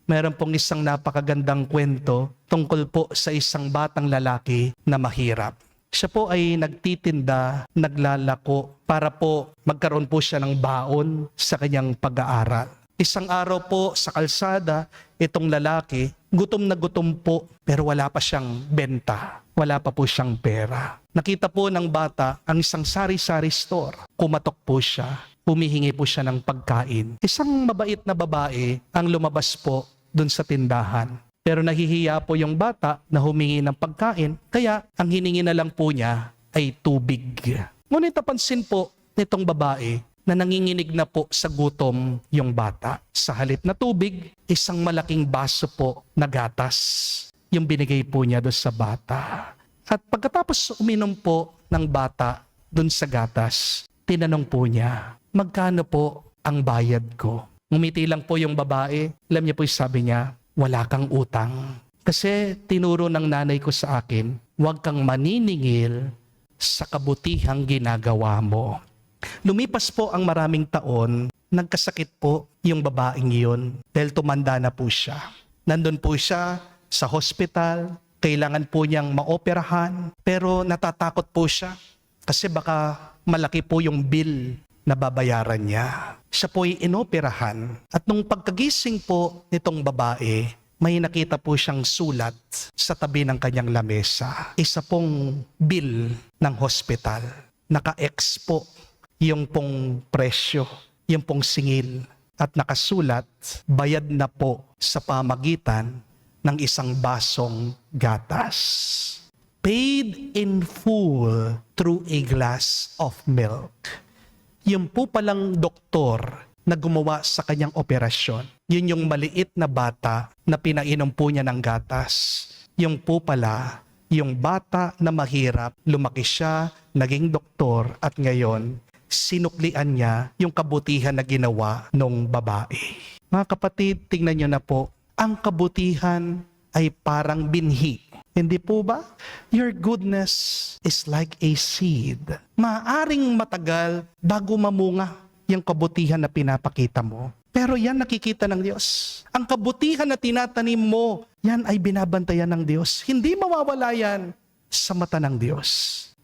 meron pong isang napakagandang kwento tungkol po sa isang batang lalaki na mahirap. Siya po ay nagtitinda, naglalako para po magkaroon po siya ng baon sa kanyang pag-aaral. Isang araw po sa kalsada, itong lalaki, gutom na gutom po pero wala pa siyang benta. Wala pa po siyang pera. Nakita po ng bata ang isang sari-sari store. Kumatok po siya. Humihingi po siya ng pagkain. Isang mabait na babae ang lumabas po dun sa tindahan. Pero nahihiya po yung bata na humingi ng pagkain, kaya ang hiningi na lang po niya ay tubig. Ngunit napansin po nitong babae na nanginginig na po sa gutom yung bata. Sa halip na tubig, isang malaking baso po na gatas yung binigay po niya doon sa bata. At pagkatapos uminom po ng bata doon sa gatas, tinanong po niya, magkano po ang bayad ko? Ngumiti lang po yung babae. Alam niya po yung sabi niya, wala kang utang. Kasi tinuro ng nanay ko sa akin, huwag kang maniningil sa kabutihang ginagawa mo. Lumipas po ang maraming taon, nagkasakit po yung babaeng iyon dahil tumanda na po siya. Nandun po siya sa hospital, kailangan po niyang maoperahan, pero natatakot po siya kasi baka malaki po yung bill na babayaran niya. Siya po ay inoperahan at nung pagkagising po nitong babae, may nakita po siyang sulat sa tabi ng kanyang lamesa. Isa pong bill ng hospital. Naka-X po yung pong presyo, yung pong singil. At nakasulat, bayad na po sa pamagitan ng isang basong gatas. Paid in full through a glass of milk. Yung po palang doktor na gumawa sa kanyang operasyon, yun yung maliit na bata na pinainom po niya ng gatas. Yung po pala, yung bata na mahirap, lumaki siya, naging doktor at ngayon, sinuklian niya yung kabutihan na ginawa ng babae. Mga kapatid, tingnan niyo na po, ang kabutihan ay parang binhi. Hindi po ba? Your goodness is like a seed. Maaring matagal bago mamunga yung kabutihan na pinapakita mo. Pero yan nakikita ng Diyos. Ang kabutihan na tinatanim mo, yan ay binabantayan ng Diyos. Hindi mawawala yan sa mata ng Diyos.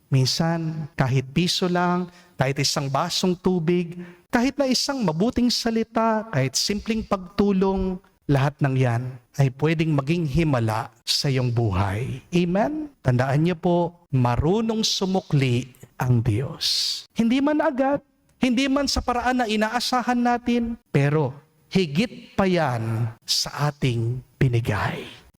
Minsan, kahit piso lang, kahit isang basong tubig, kahit na isang mabuting salita, kahit simpleng pagtulong, lahat ng yan ay pwedeng maging himala sa iyong buhay. Amen? Tandaan niyo po, marunong sumukli ang Diyos. Hindi man agad, hindi man sa paraan na inaasahan natin, pero higit pa yan sa ating binigay.